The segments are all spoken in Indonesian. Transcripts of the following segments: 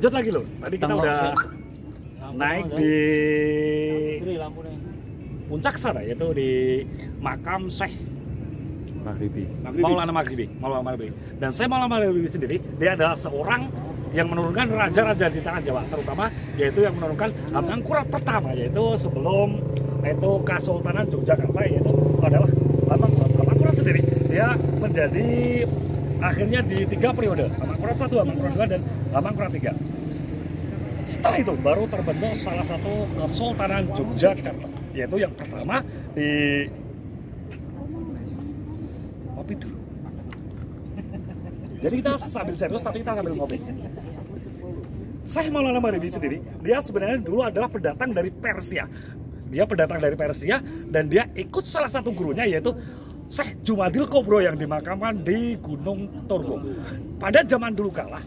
Lanjut lagi loh. Tadi kita udah naik di puncak sana, yaitu di makam Syekh Maulana Maghribi. Dan Syekh Maulana Maghribi sendiri, dia adalah seorang yang menurunkan raja-raja di tanah Jawa, terutama yaitu yang menurunkan Hamengkurat pertama, yaitu sebelum itu Kesultanan Yogyakarta, yaitu adalah Hamengkurat. Hamengkurat sendiri dia menjadi akhirnya di 3 periode, Hamengkurat 1, Hamengkurat 2, dan Hamengkurat 3. Setelah itu baru terbentuk salah satu Kesultanan Yogyakarta, yaitu yang pertama di kopi dulu. Jadi kita sambil serius tapi kita sambil ngopi. Syekh Maulana Maghribi sendiri, dia sebenarnya dulu adalah pendatang dari Persia. Dia pendatang dari Persia dan dia ikut salah satu gurunya, yaitu Syekh Jumadil Kobro yang dimakamkan di Gunung Turgo. Pada zaman dulu kala,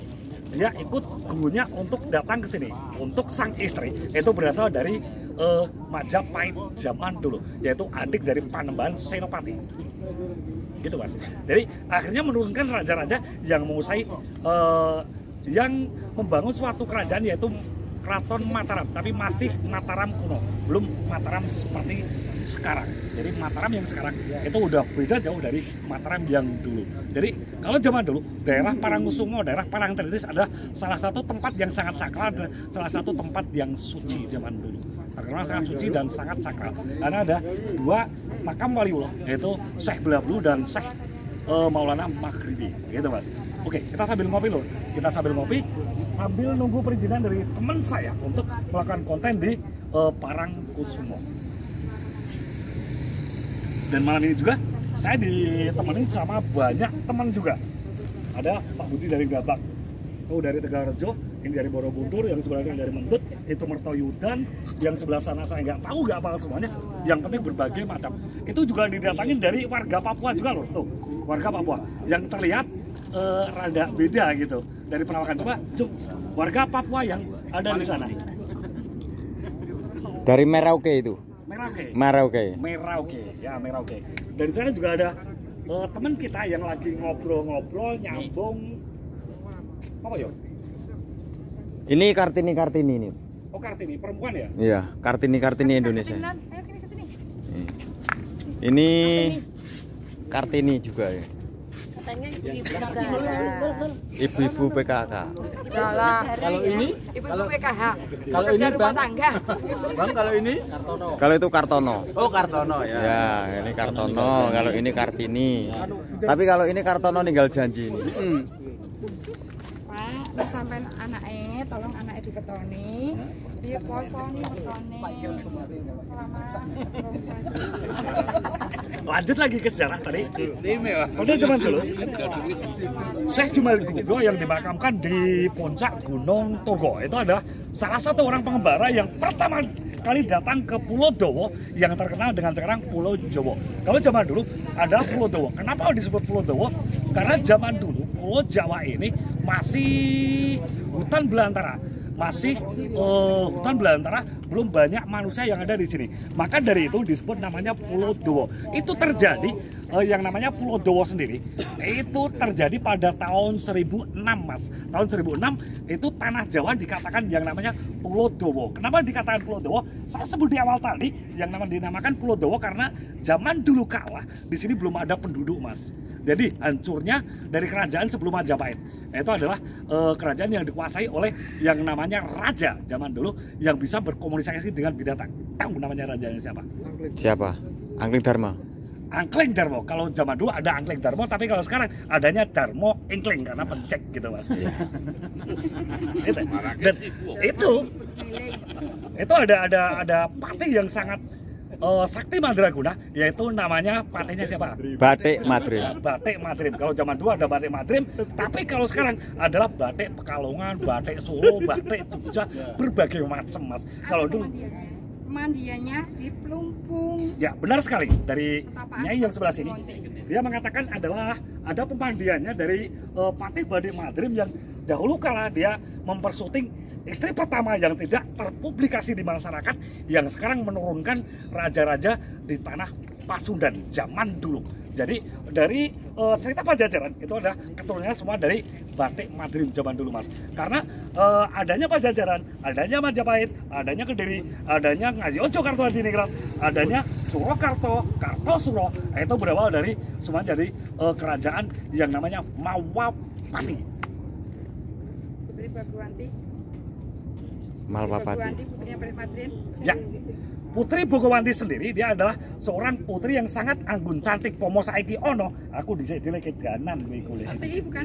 dia ikut gurunya untuk datang ke sini untuk sang istri, itu berasal dari Majapahit zaman dulu, yaitu adik dari Panembahan Senopati. Gitu Mas. Jadi akhirnya menurunkan raja-raja yang menguasai yang membangun suatu kerajaan, yaitu Keraton Mataram, tapi masih Mataram kuno, belum Mataram seperti sekarang. Jadi Mataram yang sekarang itu udah beda jauh dari Mataram yang dulu. Jadi kalau zaman dulu daerah Parangkusumo, daerah Parangtritis adalah salah satu tempat yang sangat sakral dan salah satu tempat yang suci zaman dulu. Terkenal sangat suci dan sangat sakral karena ada 2 makam waliullah, yaitu Syekh Belablu dan Syekh Maulana Maghribi, gitu Mas. Oke, kita sambil ngopi loh. Kita sambil ngopi sambil nunggu perizinan dari teman saya untuk melakukan konten di Parangkusumo. Dan malam ini juga saya ditemenin sama banyak teman juga. Ada Pak Budi dari Gabak, itu dari Tegalrejo, ini dari Borobudur, yang sebelah sana dari Mentut, itu Mertoyudan, yang sebelah sana saya nggak tahu, nggak apa semuanya. Yang penting berbagai macam. Itu juga didatangin dari warga Papua juga loh, tuh warga Papua. Yang terlihat rada beda gitu dari penampakan. Coba warga Papua yang ada di sana. Dari Merauke itu. Merauke. Ya Merauke. Dari sana juga ada teman kita yang lagi ngobrol-ngobrol, nyambung. Apa ya? Ini Kartini ini. Oh Kartini, perempuan ya? Iya, Kartini Indonesia. Ini Kartini juga ya. Ibu-ibu PKK. Kalau ini Ibu PKH. Kalau ini Bang, kalau ini Kartono. Kalau itu Kartono. Oh Kartono ya. Ya, ini Kartono. Kalau ini Kartini. Tapi kalau ini Kartono ninggal janji ini. Pak, sampai anaknya, tolong anaknya dipetoni, dia posoni petoni selama. Lanjut lagi ke sejarah tadi. Pada zaman dulu, Syekh Jumadil Kobro yang dimakamkan di puncak Gunung Turgo itu adalah salah satu orang pengembara yang pertama kali datang ke Pulau Dowo yang terkenal dengan sekarang Pulau Jawa. Kalau zaman dulu ada Pulau Dowo. Kenapa disebut Pulau Dowo? Karena zaman dulu Pulau Jawa ini masih hutan belantara. Belum banyak manusia yang ada di sini. Maka dari itu disebut namanya Pulau Dowo. Itu terjadi yang namanya Pulau Dowo sendiri itu terjadi pada tahun 1006 Mas. Tahun 1006 itu tanah Jawa dikatakan yang namanya Pulau Dowo. Kenapa dikatakan Pulau Dowo? Saya sebut di awal tadi yang dinamakan Pulau Dowo karena zaman dulu kala di sini belum ada penduduk Mas. Jadi hancurnya dari kerajaan sebelum Majapahit. Itu adalah kerajaan yang dikuasai oleh yang namanya raja zaman dulu yang bisa berkomunikasi dengan binatang. Tahu namanya rajanya siapa? Siapa? Angling Dharma. Angkleng Darmo. Kalau zaman dulu ada Angkleng Darmo, tapi kalau sekarang adanya Darmo Engkleng karena pencek gitu Mas. Dan itu ada patih yang sangat sakti Mandraguna, yaitu namanya patihnya siapa? Batik Madrim. Batik Madrim. Kalau zaman dulu ada Batik Madrim, tapi kalau sekarang adalah Batik Pekalongan, Batik Solo, Batik Jogja, berbagai macam Mas. Kalau dulu Mandianya di Plumpung. ya benar sekali dari Nyai yang sebelah sini. Dia mengatakan adalah ada pemandiannya dari Patih Batik Madrim yang dahulu kala dia mempersuting istri pertama yang tidak terpublikasi di masyarakat yang sekarang menurunkan raja-raja di tanah Pasundan zaman dulu. Jadi dari cerita Pajajaran itu ada keturunannya semua dari batik Madrim zaman dulu Mas. Karena adanya Pajajaran, adanya Majapahit, adanya Kediri, adanya Ngayojo Kartoadiningrat, adanya Surakarta, Kartosuro, itu berawal dari semua dari kerajaan yang namanya Mawapati. Putri Baguwanti. Malpapati. Putrinya Madrim. Ya. Putri Bogowanti sendiri dia adalah seorang putri yang sangat anggun cantik pomo saiki ono. Aku dhisik dhewe kedanan kuwi kulit. Putri bukan.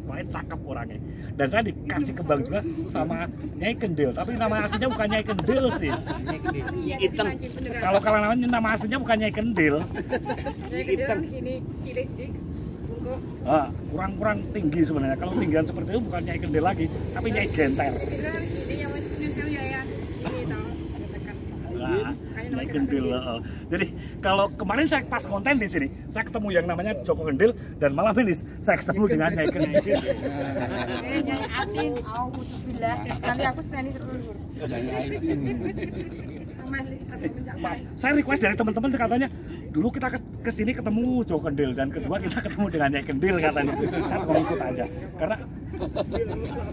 Pokoknya cakep orangnya. Dan saya dikasih kembang juga sama Nyai Kendil, tapi nama aslinya bukan Nyai Kendil sih. Hitam. Kalau namanya nama aslinya bukan Nyai Kendil. Hitam gini cilik dik. Bungkuk. Kurang tinggi sebenarnya. Kalau tinggian seperti itu bukan Nyai Kendil lagi, tapi Nyai Genter. Ini yang masih punya sel ya. Ini tahu ada tekan. Nyai Kendil. Jadi kalau kemarin saya pas konten di sini, saya ketemu yang namanya Joko Kendil dan malam ini saya ketemu dengan Nyai Kendil. Nyai Atin, alhamdulillah. Nanti aku senani terus. Saya request dari teman-teman katanya dulu kita ke sini ketemu Joko Kendil dan kedua kita ketemu dengan Nyai Kendil katanya. Saya mau ikut aja karena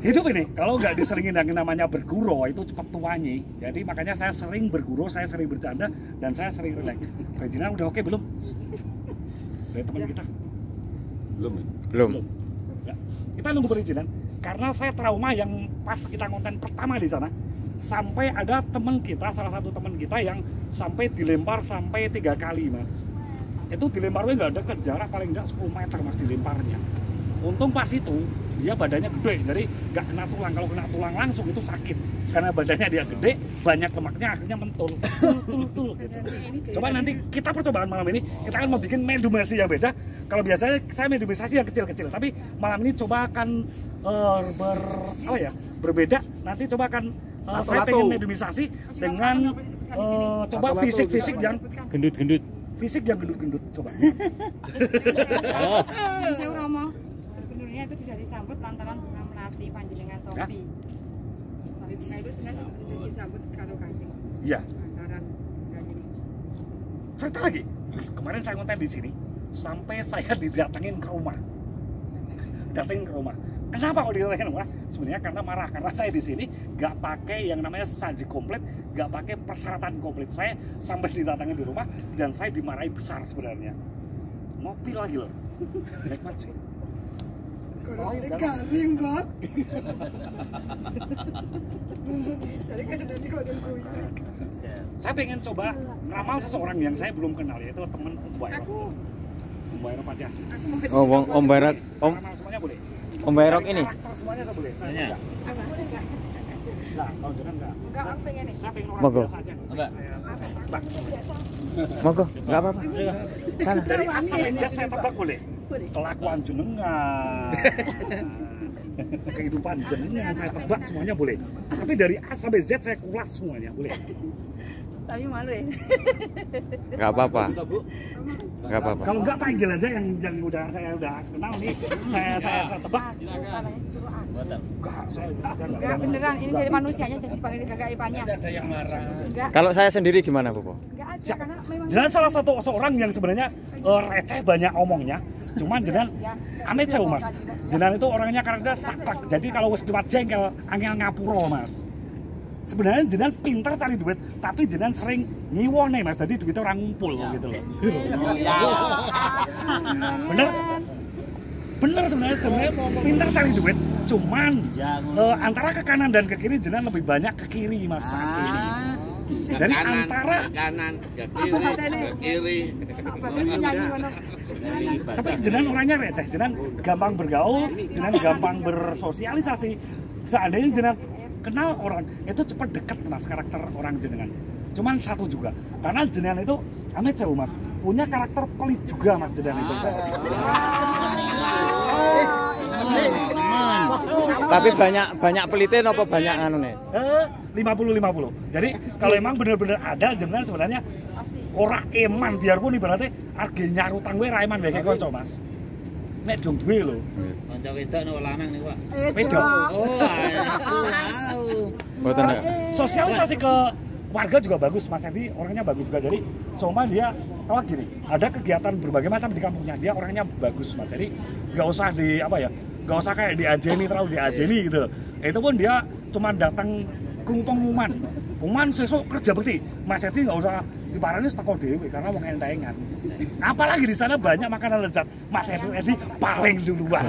hidup ini kalau nggak diseringin yang namanya berguru itu cepat tuanya. Jadi makanya saya sering berguru, saya sering bercanda dan saya sering relax. Perizinan udah oke belum? Dari teman kita? Belum. Ya. Kita nunggu perizinan karena saya trauma yang pas kita konten pertama di sana. Sampai ada teman kita, salah satu teman kita yang sampai dilempar sampai 3 kali Mas. Itu dilemparnya nggak ada jarak paling nggak 10 meter Mas dilemparnya. Untung pas itu dia badannya gede, jadi nggak kena tulang. Kalau kena tulang langsung itu sakit karena badannya dia gede, banyak lemaknya akhirnya mentul gitu. Coba nanti kita percobaan malam ini kita akan mau bikin medumasi yang beda. Kalau biasanya saya medumasi yang kecil-kecil, tapi malam ini coba akan berbeda. Nanti coba akan saya pengen medumisasi dengan coba fisik-fisik yang Gendut-gendut. fisik yang gendut-gendut coba. Saya Romo. Sebenarnya itu tidak disambut lantaran bunga melati panjenengan topi. Sari bunga itu sebenarnya disambut karo kancing. Iya. Lantaran gini. Cerita lagi, Mas, kemarin saya konten di sini sampai saya didatengin ke rumah. Datengin ke rumah. Kenapa kok didatengin ke rumah? Sebenarnya karena marah karena saya di sini nggak pakai yang namanya saji komplit, nggak pakai persyaratan komplit. Saya sampai didatengin di rumah dan saya dimarahi besar sebenarnya. Ngopi lagi loh. Nikmat sih. Garing, Mbak. Jadi kan nanti kalau ada kuih. Saya pengen coba ngeramal seseorang yang saya belum kenal, yaitu teman Om Bayrok. Om Bayrok aja. Oh, Om Bayrok. Ngeramal semuanya boleh. Om Bayrok ini. Karakter semuanya saya boleh. Saya enggak. Aku boleh enggak? Nah, kalau jangan enggak. Enggak, aku pengen nih. Saya pengen orang Monggo. biasa aja. Enggak. Bang, Monggo, nggak apa-apa. Sana. dari A sampai Z saya tebak boleh. Kelakuan jenengan. Kehidupan jenengan saya tebak semuanya boleh. Tapi dari A sampai Z saya kulas semuanya boleh. Tapi malu ya. Nggak apa-apa. Nggak apa-apa. Kalau enggak panggil aja yang udah saya udah kenal nih. Saya tebak. Enggak, saya Enggak beneran, ini dari manusianya jadi panggil kagak ipannya. Ada yang marah. Enggak, Kalau saya sendiri gimana, Bopo? enggak ada karena memang Jenengan salah satu seorang yang sebenarnya receh banyak omongnya. Cuman jenengan amit saya Mas. Jenengan itu orangnya karakter saklek. Jadi kalau wis liwat jengkel angel ngapura Mas. Sebenarnya jenengan pintar cari duit, tapi jenengan sering ngiwone Mas. Jadi duitnya orang ngumpul gitu loh. Bener? Bener sebenarnya pintar cari duit. Cuman antara ke kanan dan ke kiri jenengan lebih banyak ke kiri Mas saat ini. Jadi antara kanan, ke kiri. apa tadi nyanyi ngono. tapi jenengan orangnya receh, jenengan gampang bergaul, jenengan gampang bersosialisasi. Seandainya jenengan kenal orang, itu cepat dekat Mas karakter orang jenengan. Cuman satu juga, karena jenengan itu aneh jauh Mas, punya karakter pelit juga Mas jenengan itu. Tapi banyak pelitin apa banyak anu nih? 50-50. Jadi kalau emang bener-bener ada jenengan sebenarnya ora eman, biarpun ibaratnya arge nyarutang gue ra eman wae kanca Mas. Nek dong duwe lho. Kanca wedok nang lanang nih, Pak. Wedok. Oh, aku. Mboten. Sosialisasi ke warga juga bagus, Mas Edi orangnya bagus juga. Jadi cuma dia kalau gini, ada kegiatan berbagai macam di kampungnya, dia orangnya bagus Mas. Jadi nggak usah nggak usah kayak diajeni, terlalu diajeni gitu. Itu pun dia cuma datang ke pengumuman sesuk kerja bekti. Mas Edi nggak usah diparani teko dewe karena wong entengan. Apalagi di sana banyak makanan lezat. Mas Edi paling duluan.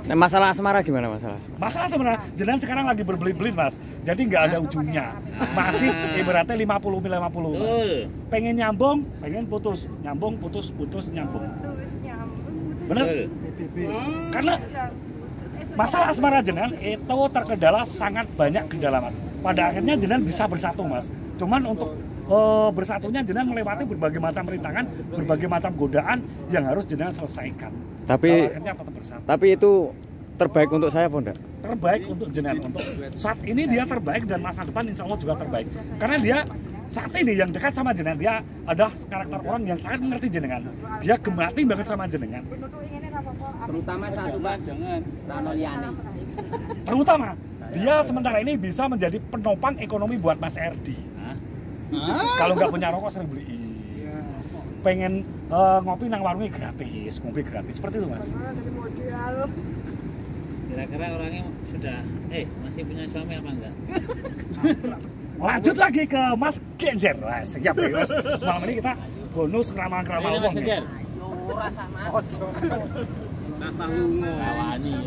Nah, masalah asmara gimana masalah? Masalah sebenarnya jenengan sekarang lagi berbelit-belit Mas. Jadi nggak ada ujungnya. Masih ibaratnya 50-50. Pengen nyambung, pengen putus. Nyambung, putus, nyambung. Bener? Karena masalah asmara jenengan itu terkendala sangat banyak kendala Mas. Pada akhirnya jenengan bisa bersatu Mas. Cuman untuk bersatunya jenengan melewati berbagai macam rintangan, berbagai macam godaan yang harus jenengan selesaikan. Tapi itu terbaik untuk saya pun enggak? Terbaik untuk jenengan, untuk saat ini dia terbaik dan masa depan insya Allah juga terbaik. Karena dia saat ini yang dekat sama jenengan, dia adalah karakter orang yang sangat mengerti jenengan. Dia gemati banget sama jenengan. Terutama satu Pak, Rano Liani. Terutama dia sementara ini bisa menjadi penopang ekonomi buat Mas Erdi. Kalau nggak punya rokok sering beli. Pengen ngopi nang warungnya gratis, ngopi gratis, seperti itu Mas. Kira-kira orangnya sudah masih punya suami apa enggak? Lanjut lagi ke Mas Genjer. Wah, siap ya Mas. Malam ini kita bonus keramal-keramal uang nih.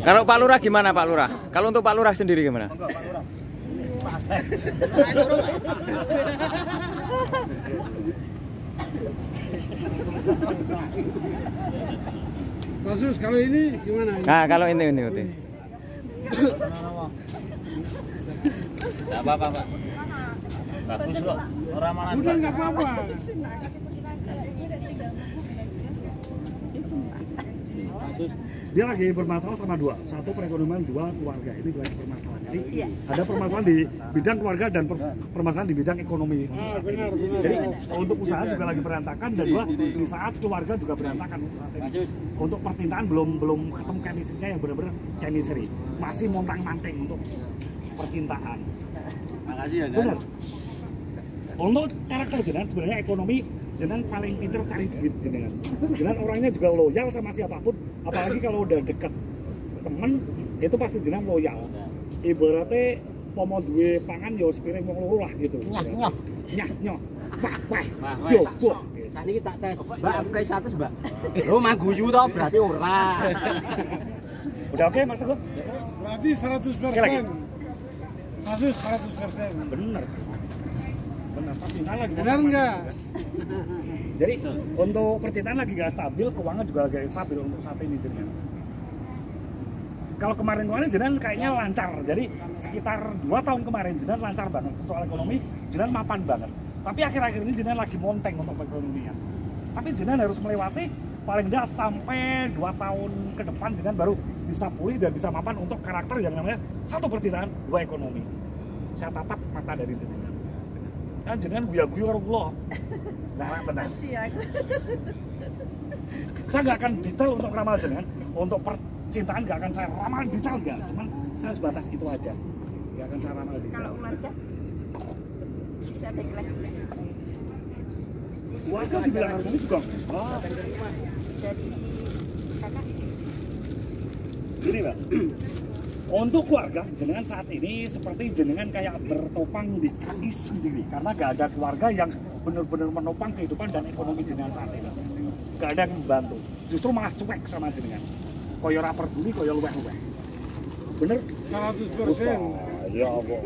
Kalau Pak Lurah gimana Pak Lurah? Kalau untuk Pak Lurah sendiri gimana? Enggak, Pak Lurah. Kasus kalau ini gimana? Nah, kalau ini. Enggak apa-apa, Pak. Bagus loh. Orang mana? Udah enggak apa-apa. Dia lagi bermasalah sama dua, satu perekonomian, dua keluarga. Ini dua permasalahan. Jadi ada permasalahan di bidang keluarga dan permasalahan di bidang ekonomi. Benar. Jadi untuk usaha juga lagi berantakan dan dua di saat keluarga juga berantakan. Untuk percintaan belum ketemu chemistry-nya yang benar-benar chemistry. Masih montang-manting untuk percintaan. Makasih ya. Benar. Untuk karakter jenengan sebenarnya ekonomi jenengan paling pinter cari duit jenengan. Jenengan orangnya juga loyal sama siapapun, apalagi kalau udah deket temen itu pasti jenengan loyal. Ibaratnya pomo duwe pangan yo sepiring wong loro lah gitu. Nyah. Wah. Yo, boh. Saniki tak tes. Mbak, aku kayak 100, Mbak. Lo mah guyu toh berarti ora. Udah oke Mas Teguh? Berarti 100%. Kasus 100%. Bener, percintaan lagi. Benar enggak? Jadi untuk percintaan lagi gak stabil, keuangan juga lagi stabil untuk saat ini jenengan. Kalau kemarin jenengan kayaknya lancar. Jadi sekitar 2 tahun kemarin jenengan lancar banget soal ekonomi, jenengan mapan banget. Tapi akhir-akhir ini jenengan lagi monteng untuk ekonominya. Tapi jenengan harus melewati paling tidak sampai 2 tahun ke depan jenengan baru bisa pulih dan bisa mapan untuk karakter yang namanya 1 percintaan, 2 ekonomi. Saya tatap mata dari jenengan. Kan jenengan guya-guyu karo kula. Nah, benar. Saya nggak akan detail untuk ramal jenengan, untuk percintaan nggak akan saya ramal detail nggak, cuman saya sebatas itu aja. Nggak akan saya ramal detail. Kalau keluarga bisa backlight. Keluarga dibilang harmoni juga. Jadi kakak Gini Mbak, untuk keluarga jenengan saat ini seperti jenengan kayak bertopang di kaki sendiri karena gak ada keluarga yang benar-benar menopang kehidupan dan ekonomi jenengan saat ini. Gak ada yang membantu, justru malah cuek sama jenengan. Koyo ora peduli, koyo luweh-luweh. Bener? 100%. Ya Allah.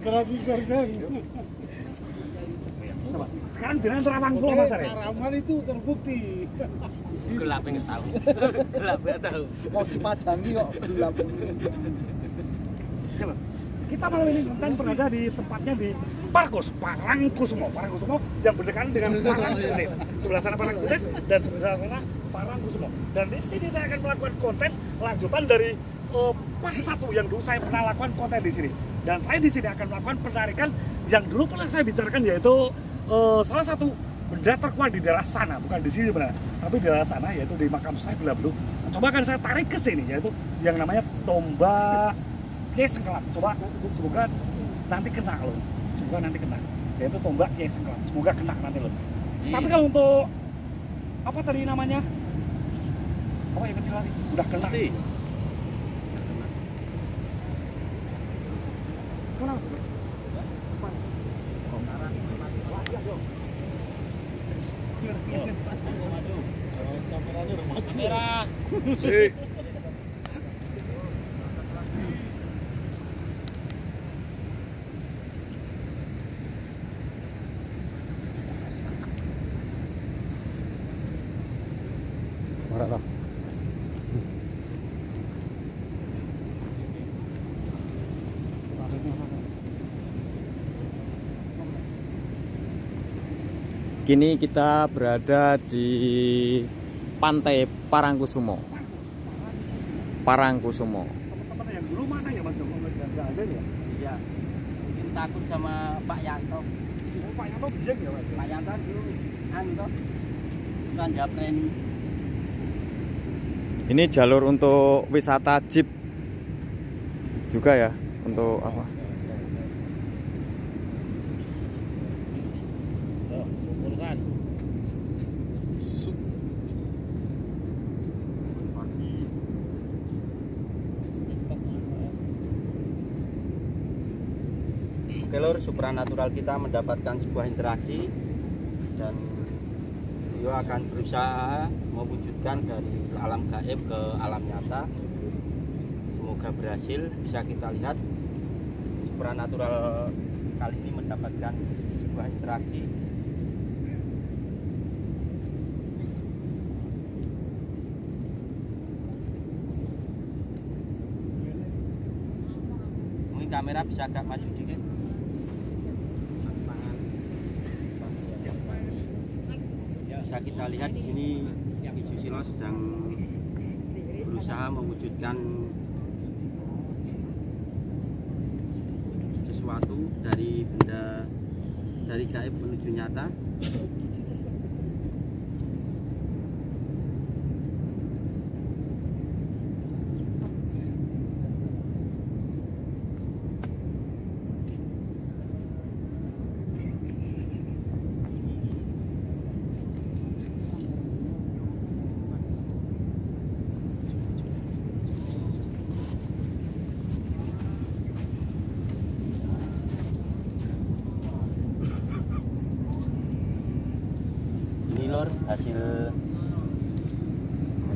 100%. Sekarang jenengan terawang kula Mas Arif. Karaman itu terbukti. Gelap pengen tahu. Gelap enggak tahu. Mau dipadangi kok gelap. Kita malam ini konten berada di tempatnya di Parangkusumo yang berdekatan dengan Parangkusumo. Sebelah sana Parangkusumo dan sebelah sana Parangkusumo. Dan di sini saya akan melakukan konten lanjutan dari part 1 yang dulu saya pernah lakukan konten di sini. Dan saya di sini akan melakukan penarikan yang dulu pernah saya bicarakan, yaitu salah satu benda terkuat di daerah sana, bukan di sini benar, tapi di daerah sana, yaitu di makam Syekh Belabelu. Coba akan saya tarik ke sini, yaitu yang namanya tombak Kiai Sengkelat. Coba semoga nanti kena loh. Semoga nanti kena. Yaitu tombak Kiai Sengkelat. Semoga kena nanti loh. Tapi kalau untuk apa tadi namanya? Apa yang kecil tadi? Udah kena. Merah. Ora toh. Kini kita berada di Pantai Parangkusumo. Parangkusumo. Teman-teman yang dulu mana ya Mas Joko? Nggak ada ya? Iya. Mungkin takut sama Pak Yanto. Oh, Pak Yanto bijak ya Mas? Pak Yanto dulu Anto kan japren. Ini jalur untuk wisata jeep juga ya, untuk apa? Kumpulkan. Oke lor, supranatural kita mendapatkan sebuah interaksi dan beliau akan berusaha mewujudkan dari alam gaib ke alam nyata. Semoga berhasil. Bisa kita lihat supranatural kali ini mendapatkan sebuah interaksi. Mungkin kamera bisa agak maju dikit. Bisa kita lihat di sini Ki Susilo sedang berusaha mewujudkan sesuatu dari benda dari gaib menuju nyata.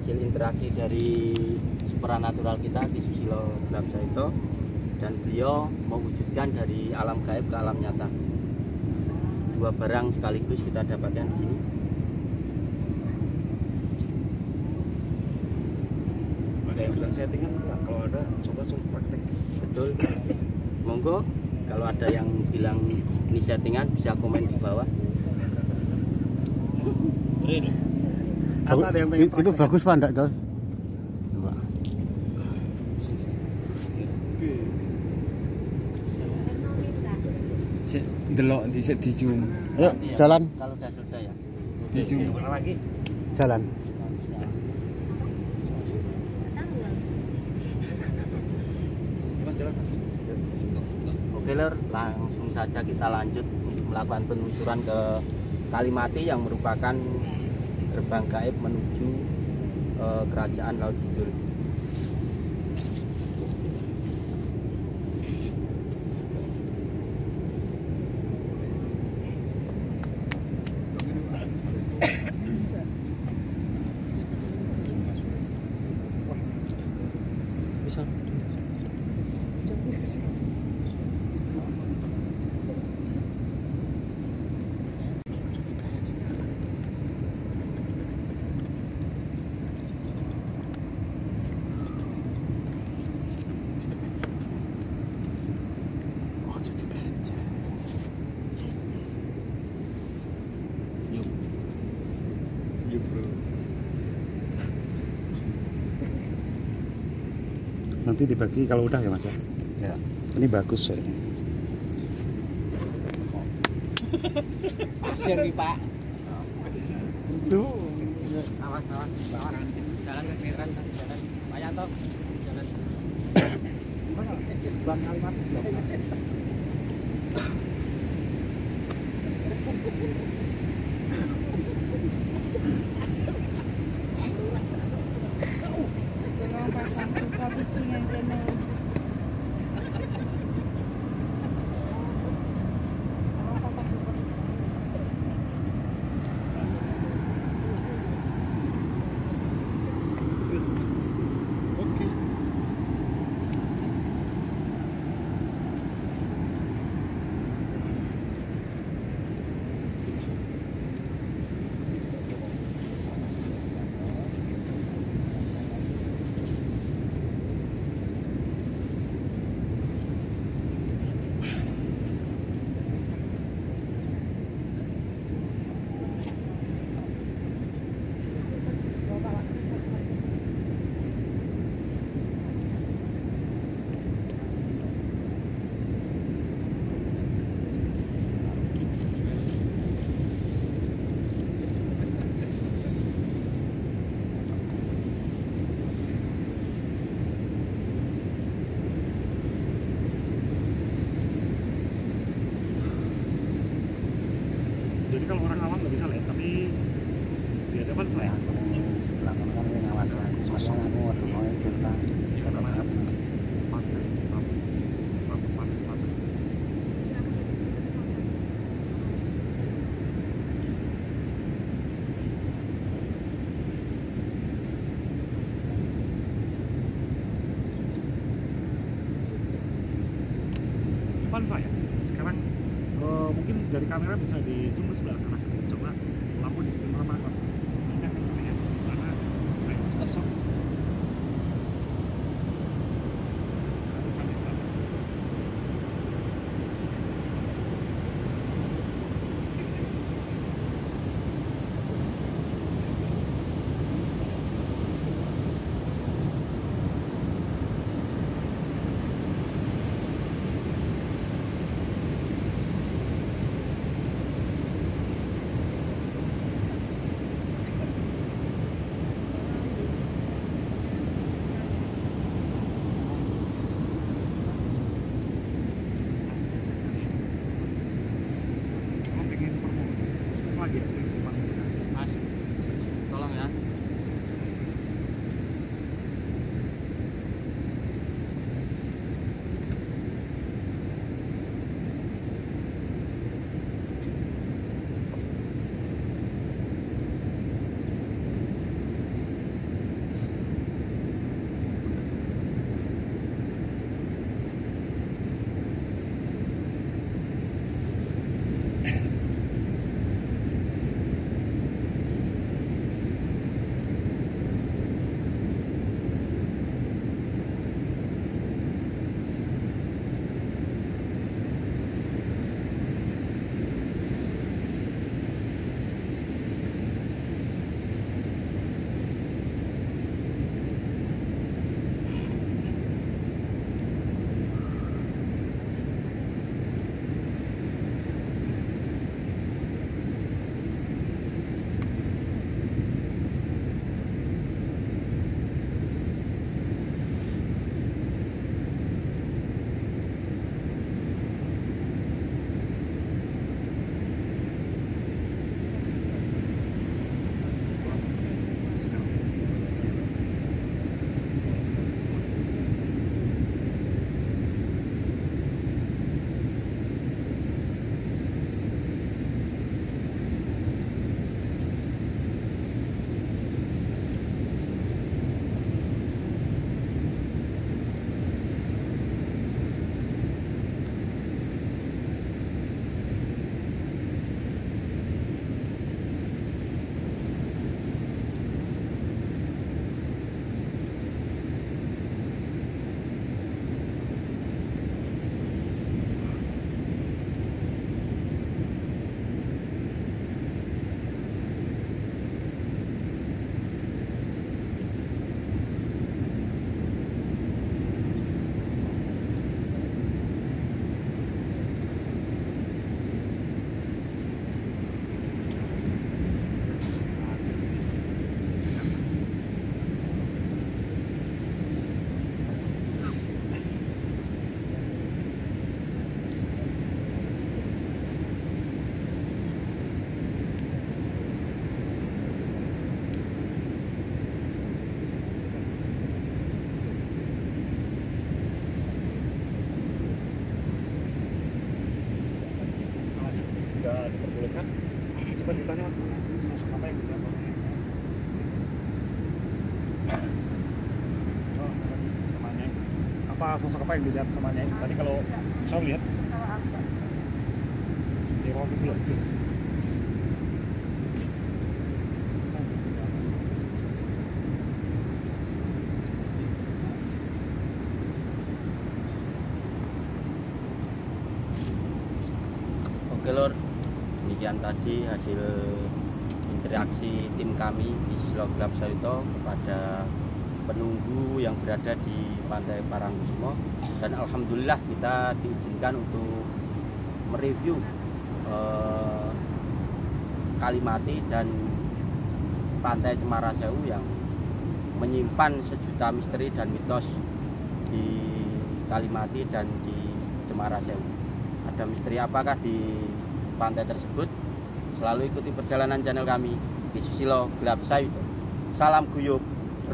Hasil interaksi dari supranatural kita Ki Susilo Blamsaito, dan beliau mewujudkan dari alam gaib ke alam nyata. Dua barang sekaligus kita dapatkan di sini. Ada yang bilang settingan enggak? Kalau ada coba suruh praktek. Betul. Monggo kalau ada yang bilang ini settingan bisa komen di bawah. Atau ada yang pengen Itu bagus Pak, enggak tuh? Coba. Delok di zoom. Ayo, jalan. Kalau udah selesai ya. Di zoom. Mana lagi? Jalan. Mas jalan Mas. Oke lor, langsung saja kita lanjut untuk melakukan penelusuran ke Kalimati yang merupakan gerbang gaib menuju kerajaan Laut Kidul. Nanti dibagi kalau udah ya Mas ya. Ya. Ini bagus soalnya. Pasir nih Pak. Itu Awas jalan ke sini jalan Pak Yanto. Jalan. Bang Kalimat. Tolong pasang buka bicingan kene. Jadi kalau orang awam nggak bisa lihat, tapi di hadapan saya. Sebelah kanan kan yang ngawas kan. Masang anu waktu mau itu kan. Depan saya sekarang mungkin dari kamera bisa di zoom ke sebelah sana. Coba lampu di mana ada kan terlihat di sana kayak sosok. Depan di sana. Coba ditanya Mas, sosok apa yang dilihat? Oh, temannya. Apa sosok apa yang dilihat samanya? Tadi kalau saya lihat di ruang itu. Oke lor, demikian tadi hasil interaksi tim kami di Sisilo Gelap Sayuto kepada penunggu yang berada di Pantai Parangkusumo, dan alhamdulillah kita diizinkan untuk mereview Kalimati dan Pantai Cemara Sewu yang menyimpan sejuta misteri dan mitos di Kalimati dan di Cemara Sewu. Ada misteri apakah di pantai tersebut? Selalu ikuti perjalanan channel kami di Susilo Gelap Sayuto. Salam guyub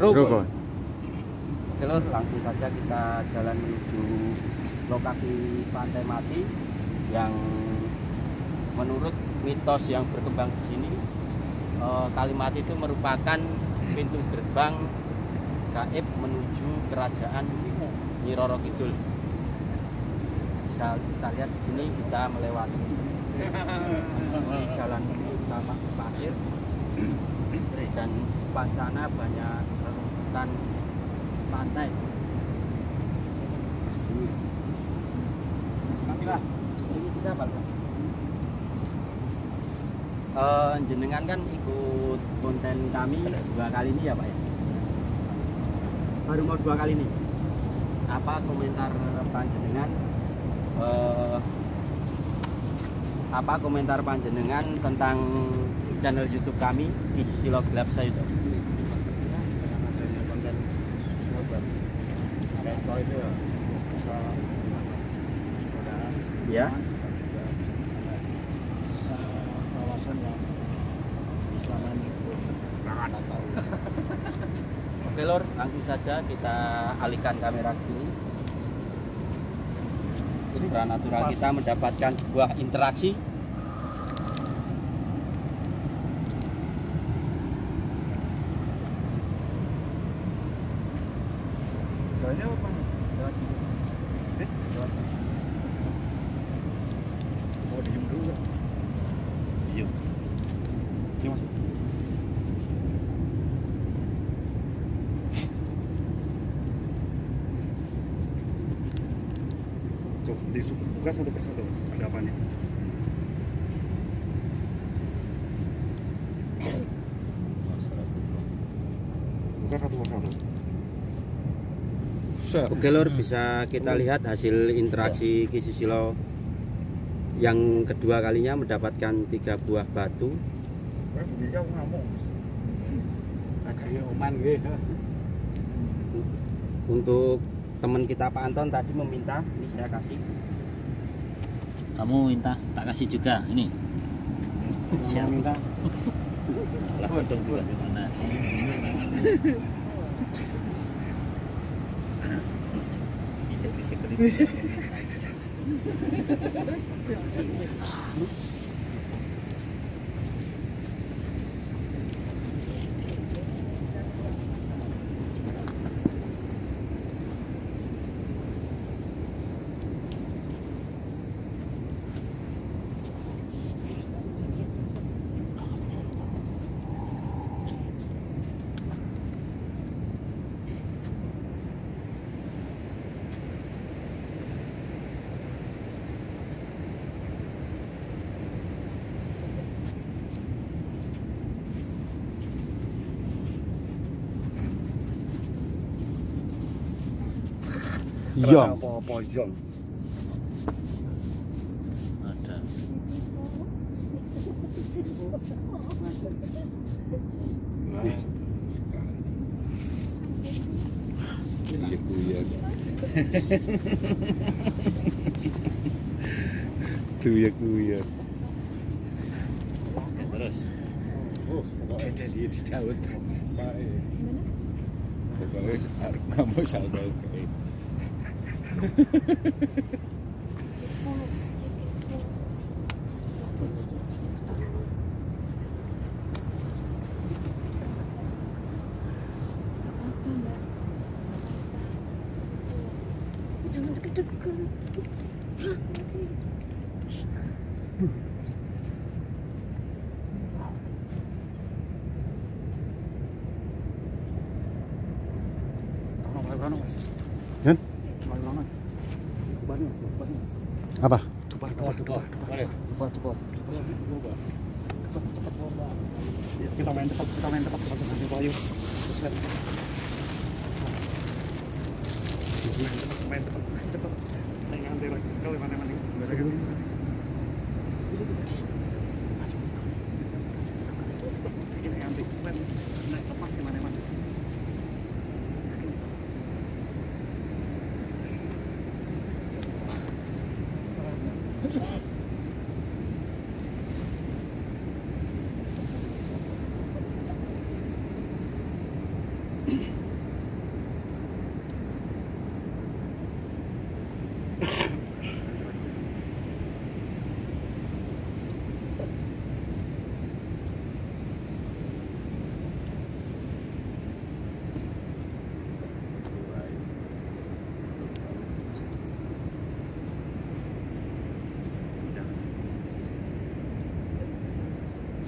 rukun. Oke lor, langsung saja kita jalan menuju lokasi Pantai Mati yang menurut mitos yang berkembang di sini, Kalimati itu merupakan pintu gerbang gaib menuju kerajaan Nyi Roro Kidul. Bisa kita lihat di sini, kita melewati jalan utama pasir dan depan sana banyak rerumputan pantai. Bismillah. Ini kita apa? Jenengan kan ikut konten kami 2 kali ini ya Pak ya? Baru mau 2 kali ini. Apa komentar panjenengan? Apa komentar panjenengan tentang channel YouTube kami di Susilo Gelap Sayuto? Ya. Oke lor, langsung saja kita alihkan kamera ke sini. Supranatural kita mendapatkan sebuah interaksi. Oh, diem dulu. Diem. Iya Mas. Coba dibuka satu persatu Mas. Ada apanya? Buka satu persatu. Oke lor, bisa kita lihat hasil interaksi Ki Susilo yang kedua kalinya mendapatkan 3 buah batu. Untuk teman kita Pak Anton tadi meminta, ini saya kasih. Kamu minta, tak kasih juga. Ini. Siapa minta? Lah dong juga gimana? Bisa. Iya. Apa-apa Zong. Ada. Kuyak-kuyak. Terus. Oh, pokoknya dia di daun. Pokoknya kamu saldo. Apa? Dupa. Kita main cepat nanti ayo. Main cepat. Nanti lagi sekali mana-mana. Ini nanti sebentar. Naik lepas di mana-mana.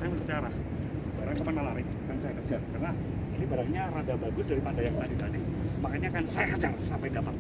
Saya mesti arah barang kemana lari kan saya kejar karena ini barangnya rada bagus daripada yang tadi makanya kan saya kejar sampai dapat.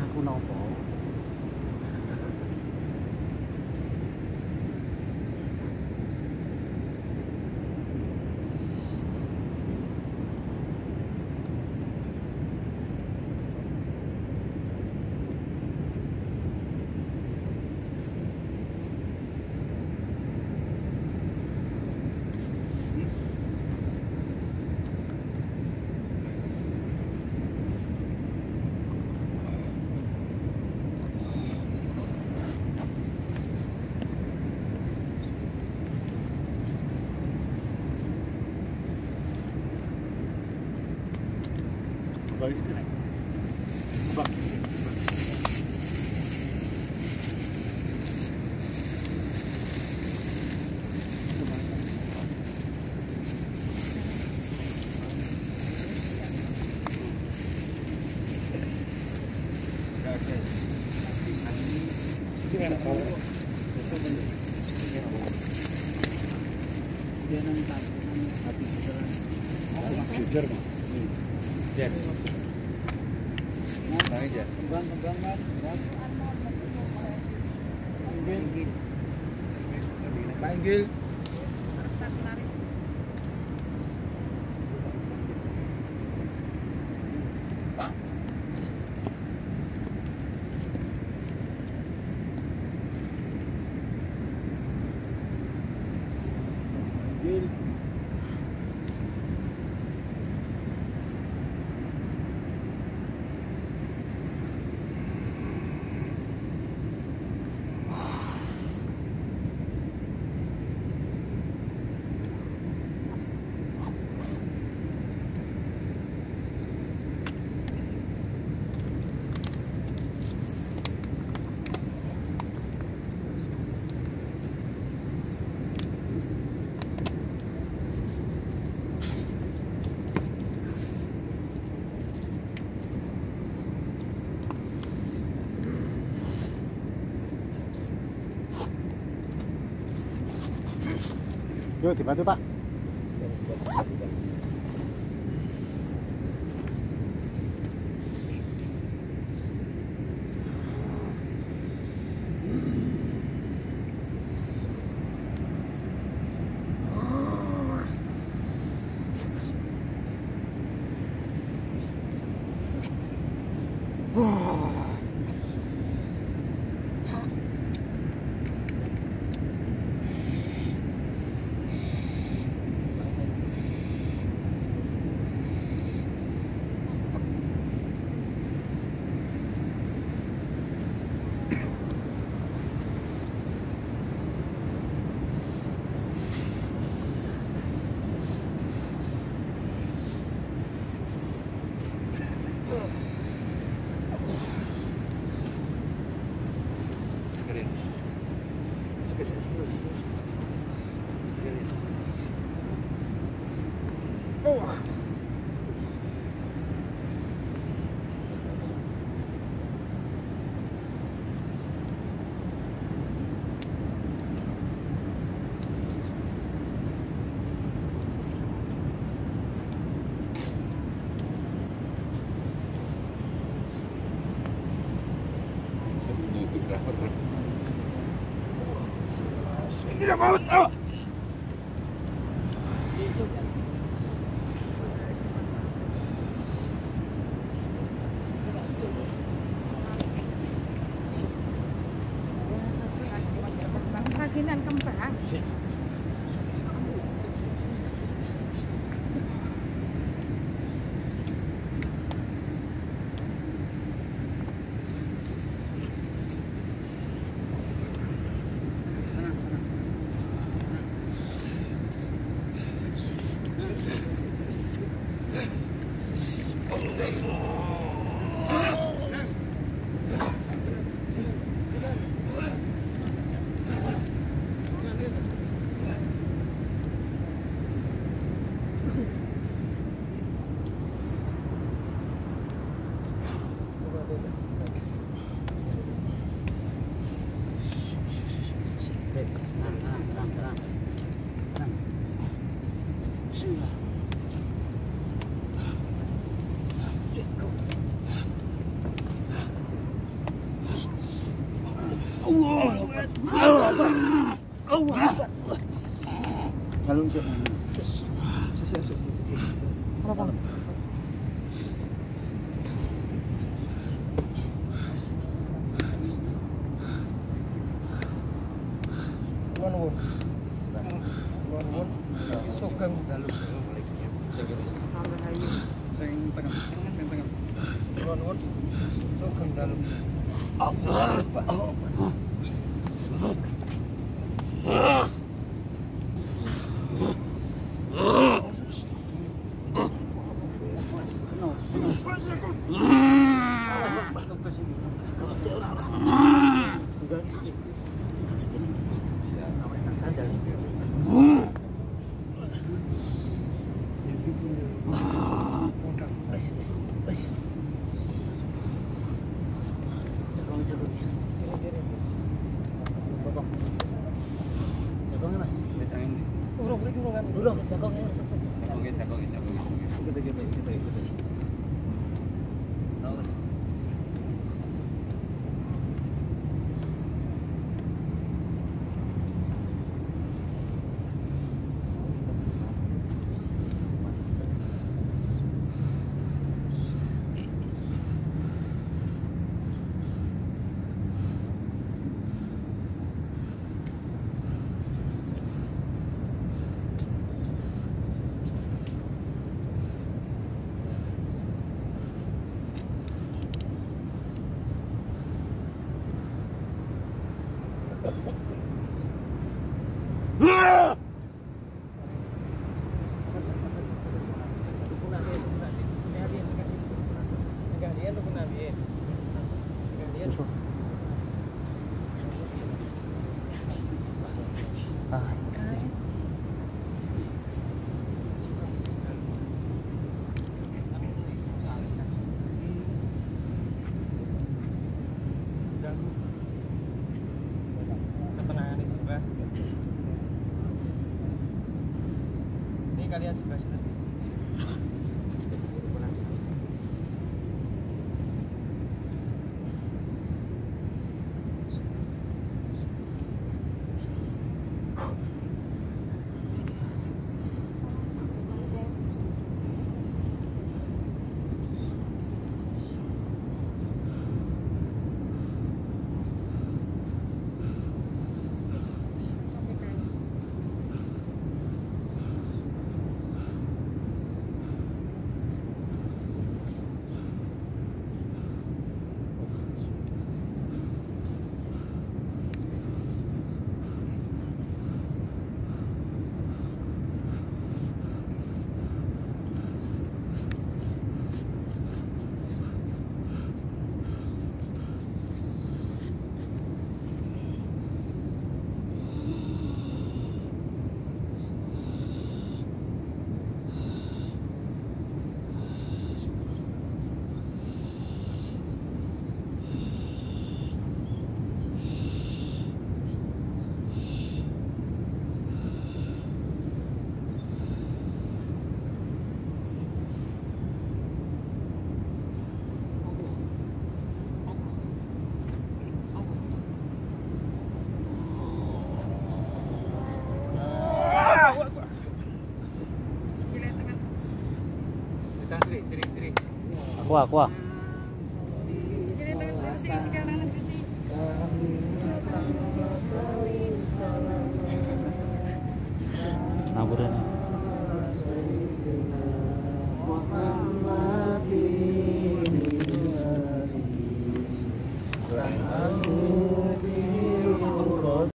Aku nopo? Balik situ naik. Bang. Gimana kalau jangan takut hati pikiran. Mas kejar, Bang. Jet. Bang aja. Kembang, Mas. Panggil. Panggil. Yuk dibantu Pak. Raginan kembang. kalian sebelah sini. Sikile tangan. Aku. Sikile tangan dari sini, sikile tangan dari sini. Ngawuran.